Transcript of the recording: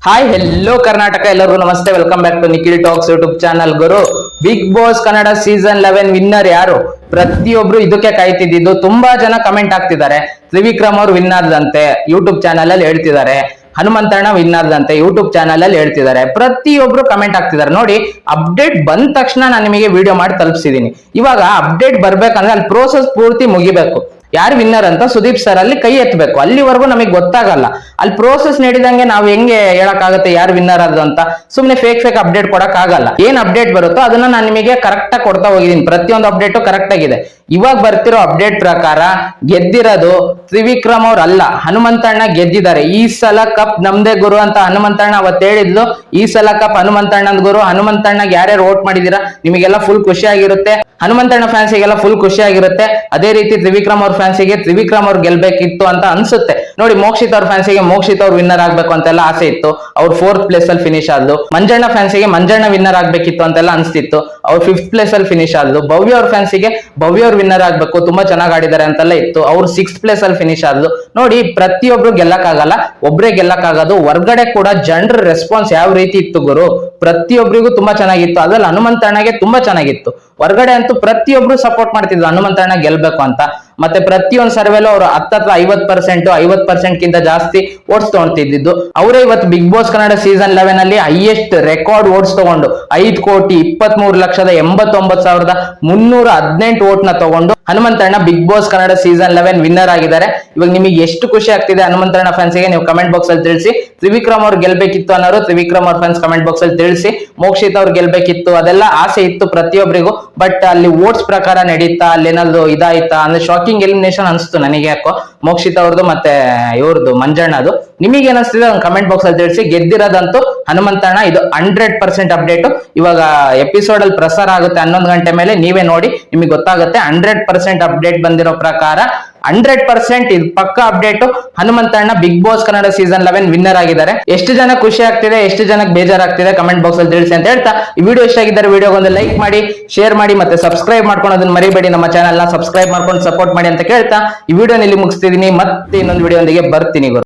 Hi hello Karnataka, ಎಲ್ಲರಿಗೂ ನಮಸ್ತೆ. Welcome back to Nikhil talks YouTube channel. ಗುರು, Bigg boss Kannada season 11 winner ಯಾರು? ಪ್ರತಿಯೊಬ್ರು ಇದಕ್ಕೆ ಕಾಯ್ತಿದ್ದು. ತುಂಬಾ ಜನ ಕಮೆಂಟ್ ಆಗ್ತಿದ್ದಾರೆ. ತ್ರಿವಿಕ್ರಮ್ ಅವ್ರು ವಿನ್ ಆದಂತೆ ಯೂಟ್ಯೂಬ್ ಚಾನಲ್ ಅಲ್ಲಿ ಹೇಳ್ತಿದ್ದಾರೆ. ಹನುಮಂತಣ್ಣ ವಿನ್ ಆದಂತೆ ಯೂಟ್ಯೂಬ್ ಚಾನಲ್ ಅಲ್ಲಿ ಹೇಳ್ತಿದ್ದಾರೆ. ಪ್ರತಿಯೊಬ್ರು ಕಮೆಂಟ್ ಆಗ್ತಿದ್ದಾರೆ. ನೋಡಿ, ಅಪ್ಡೇಟ್ ಬಂದ ತಕ್ಷಣ ನಾನು ನಿಮಗೆ ವಿಡಿಯೋ ಮಾಡಿ ತಲುಪಿಸಿದೀನಿ. ಇವಾಗ ಅಪ್ಡೇಟ್ ಬರ್ಬೇಕಂದ್ರೆ ಅಲ್ಲಿ ಪ್ರೋಸೆಸ್ ಪೂರ್ತಿ ಮುಗಿಬೇಕು. ಯಾರು ವಿನ್ನರ್ ಅಂತ ಸುದೀಪ್ ಸರ್ ಅಲ್ಲಿ ಕೈ ಎತ್ತಬೇಕು. ಅಲ್ಲಿವರೆಗೂ ನಮಗೆ ಗೊತ್ತಾಗಲ್ಲ. ಅಲ್ಲಿ ಪ್ರೋಸೆಸ್ ನಡೀದಂಗೆ ನಾವು ಹೆಂಗೆ ಹೇಳಕ್ಕಾಗತ್ತೆ ಯಾರು ವಿನ್ನರ್ ಅದು ಅಂತ? ಸುಮ್ನೆ ಫೇಕ್ ಅಪ್ಡೇಟ್ ಕೊಡಕ್ ಆಗಲ್ಲ. ಏನ್ ಅಪ್ಡೇಟ್ ಬರುತ್ತೋ ಅದನ್ನ ನಾನು ನಿಮಗೆ ಕರೆಕ್ಟ್ ಆಗಿ ಕೊಡ್ತಾ ಹೋಗಿದ್ದೀನಿ. ಪ್ರತಿಯೊಂದು ಅಪ್ಡೇಟು ಕರೆಕ್ಟ್ ಆಗಿದೆ. ಇವಾಗ ಬರ್ತಿರೋ ಅಪ್ಡೇಟ್ ಪ್ರಕಾರ ಗೆದ್ದಿರೋದು ತ್ರಿವಿಕ್ರಮ್ ಅವ್ರು ಅಲ್ಲ, ಹನುಮಂತಣ್ಣ ಗೆದ್ದಿದ್ದಾರೆ. ಈ ಸಲ ಕಪ್ ನಮ್ದೇ ಗುರು ಅಂತ ಹನುಮಂತಣ್ಣ ಅವತ್ತು ಹೇಳಿದ್ಲು. ಈ ಸಲ ಕಪ್ ಹನುಮಂತಣ್ಣನ ಗುರು. ಹನುಮಂತಣ್ಣಗೆ ಯಾರ್ಯಾರು ವೋಟ್ ಮಾಡಿದೀರಾ ನಿಮಗೆಲ್ಲ ಫುಲ್ ಖುಷಿ ಆಗಿರುತ್ತೆ. ಹನುಮಂತಣ್ಣ ಫ್ಯಾನ್ಸಿಗೆಲ್ಲ ಫುಲ್ ಖುಷಿ ಆಗಿರುತ್ತೆ. ಅದೇ ರೀತಿ ತ್ರಿವಿಕ್ರಮ್ ಅವ್ರ ಫ್ಯಾನ್ಸಿಗೆ ತ್ರಿವಿಕ್ರಮ್ ಅವ್ರು ಗೆಲ್ಬೇಕಿತ್ತು ಅಂತ ಅನ್ಸುತ್ತೆ. ನೋಡಿ, ಮೋಕ್ಷಿತ್ ಅವ್ರ ಫ್ಯಾನ್ಸಿಗೆ ಮೋಕ್ಷಿತ್ ಅವ್ರು ವಿನ್ನರ್ ಆಗ್ಬೇಕು ಅಂತೆಲ್ಲ ಆಸೆ ಇತ್ತು. ಅವ್ರು 4th ಪ್ಲೇಸ್ ಅಲ್ಲಿ ಫಿನಿಶ್ ಆದ್ಲು. ಮಂಜಣ್ಣ ಫ್ಯಾನ್ಸಿಗೆ ಮಂಜಣ್ಣ ವಿನ್ನರ್ ಆಗ್ಬೇಕಿತ್ತು ಅಂತೆಲ್ಲ ಅನ್ಸ್ತಿತ್ತು. ಅವ್ರು 5th ಪ್ಲೇಸ್ ಅಲ್ಲಿ ಫಿನಿಶ್ ಆದ್ಲು. ಭವ್ಯ ಅವ್ರ ಫ್ಯಾನ್ಸಿಗೆ ಭವ್ಯ ಅವ್ರು ವಿನ್ನರ್ ಆಗ್ಬೇಕು, ತುಂಬಾ ಚೆನ್ನಾಗಿ ಆಡಿದ್ದಾರೆ ಅಂತೆಲ್ಲ ಇತ್ತು. ಅವ್ರು 6th ಪ್ಲೇಸ್ ಅಲ್ಲಿ ಫಿನಿಶ್ ಆದ್ಲು. ನೋಡಿ, ಪ್ರತಿಯೊಬ್ರು ಗೆಲ್ಲಕ್ಕಾಗಲ್ಲ, ಒಬ್ರೇ ಗೆಲ್ಲಕ್ಕಾಗೋದು. ಹೊರ್ಗಡೆ ಕೂಡ ಜನರ ರೆಸ್ಪಾನ್ಸ್ ಯಾವ ರೀತಿ ಇತ್ತು ಗುರು? ಪ್ರತಿಯೊಬ್ಬರಿಗೂ ತುಂಬಾ ಚೆನ್ನಾಗಿತ್ತು. ಅದ್ರಲ್ಲಿ ಹನುಮಂತಣ್ಣಗೆ ತುಂಬಾ ಚೆನ್ನಾಗಿತ್ತು. ಹೊರಗಡೆ ಅಂತೂ ಪ್ರತಿಯೊಬ್ರು ಸಪೋರ್ಟ್ ಮಾಡ್ತಿದ್ರು ಹನುಮಂತಣ್ಣ ಗೆಲ್ಬೇಕು ಅಂತ. ಮತ್ತೆ ಪ್ರತಿಯೊಂದು ಸರ್ವೆಲು ಅವರು 50% 50% ಕಿಂತ ಜಾಸ್ತಿ ಓಟ್ಸ್ ತಗೊಂತಿದ್ದು. ಅವರೇ ಇವತ್ತು ಬಿಗ್ ಬಾಸ್ ಕನ್ನಡ ಸೀಸನ್ 11 ಅಲ್ಲಿ ಹೈಯೆಸ್ಟ್ ರೆಕಾರ್ಡ್ ಓಟ್ಸ್ ತಗೊಂಡು 5,23,89,318 ಓಟ್ ನ ತಗೊಂಡು Hanumanthanna big boss Kannada season 11 winner ಆಗಿದ್ದಾರೆ. ಇವಾಗ ನಿಮಗೆ ಎಷ್ಟು ಖುಷಿ ಆಗ್ತಿದೆ ಹನುಮಂತಣ್ಣ ಫ್ಯಾನ್ಸ್ಗೆ ನೀವು ಕಮೆಂಟ್ ಬಾಕ್ಸ್ ಅಲ್ಲಿ ತಿಳಿಸಿ. ತ್ರಿವಿಕ್ರಮ್ ಅವ್ರು ಗೆಲ್ಬೇಕಿತ್ತು ಅನ್ನೋರು ತ್ರಿವಿಕ್ರಮ್ ಅವ್ರ ಫ್ಯಾನ್ಸ್ ಕಮೆಂಟ್ ಬಾಕ್ಸ್ ಅಲ್ಲಿ ತಿಳಿಸಿ. ಮೋಕ್ಷಿತ್ ಅವ್ರು ಗೆಲ್ಬೇಕಿತ್ತು, ಅದೆಲ್ಲ ಆಸೆ ಇತ್ತು ಪ್ರತಿಯೊಬ್ಬರಿಗೂ. ಬಟ್ ಅಲ್ಲಿ ಓಟ್ಸ್ ಪ್ರಕಾರ ನಡೀತಾ, ಅಲ್ಲಿ ಏನಾದ್ರು ಇದಾಯ್ತಾ ಅಂದ್ರೆ ಶಾಕಿಂಗ್ ಎಲಿಮಿನೇಷನ್ ಅನ್ಸ್ತು ನನಗೆ. ಯಾಕೋ ಮೋಕ್ಷಿತ್ ಅವ್ರದ್ದು ಮತ್ತೆ ಇವ್ರದ್ದು ಮಂಜಣ್ಣದು. ನಿಮಗೆ ಏನಿಸ್ತಿದೆ ಕಮೆಂಟ್ ಬಾಕ್ಸ್ ಅಲ್ಲಿ ತಿಳಿಸಿ. ಗೆದ್ದಿರೋದಂತೂ ಹನುಮಂತಣ್ಣ. ಇದು 100% ಅಪ್ಡೇಟ್. ಇವಾಗ ಎಪಿಸೋಡ್ ಅಲ್ಲಿ ಪ್ರಸಾರ ಆಗುತ್ತೆ 11 ಗಂಟೆ ಮೇಲೆ, ನೀವೇ ನೋಡಿ ನಿಮಗೆ ಗೊತ್ತಾಗುತ್ತೆ. 100% ಅಪ್ಡೇಟ್ ಬಂದಿರೋ ಪ್ರಕಾರ 100% ಇದು ಪಕ್ಕ update. Hanumanthanna big boss Kannada season 11 winner ಆಗಿದ್ದಾರೆ. ಎಷ್ಟು ಜನ ಖುಷಿ ಆಗ್ತಿದೆ, ಎಷ್ಟು ಜನಕ್ಕೆ ಬೇಜಾರಾಗ್ತಿದೆ ಕಮೆಂಟ್ ಬಾಕ್ಸ್ ಅಲ್ಲಿ ತಿಳಿಸಿ ಅಂತ ಹೇಳ್ತಾ, ಈ ವಿಡಿಯೋ ಇಷ್ಟ ಆಗಿದ್ದಾರೆ ವಿಡಿಯೋ ಒಂದು ಲೈಕ್ ಮಾಡಿ, ಶೇರ್ ಮಾಡಿ, ಮತ್ತೆ ಸಬ್ಸ್ಕ್ರೈಬ್ ಮಾಡ್ಕೊಳ್ಳೋದನ್ನ ಮರಿಬೇಡಿ. ನಮ್ಮ ಚಾನಲ್ ನ ಸಬ್ಸ್ಕ್ರೈಬ್ ಮಾಡ್ಕೊಂಡು ಸಪೋರ್ಟ್ ಮಾಡಿ ಅಂತ ಕೇಳ್ತಾ ಈ ವಿಡಿಯೋ ಇಲ್ಲಿ ಮುಗಿಸ್ತಿದೀನಿ. ಮತ್ತೆ ಇನ್ನೊಂದು ವಿಡಿಯೋ ಒಂದಿಗೆ ಬರ್ತೀನಿ ಗುರು.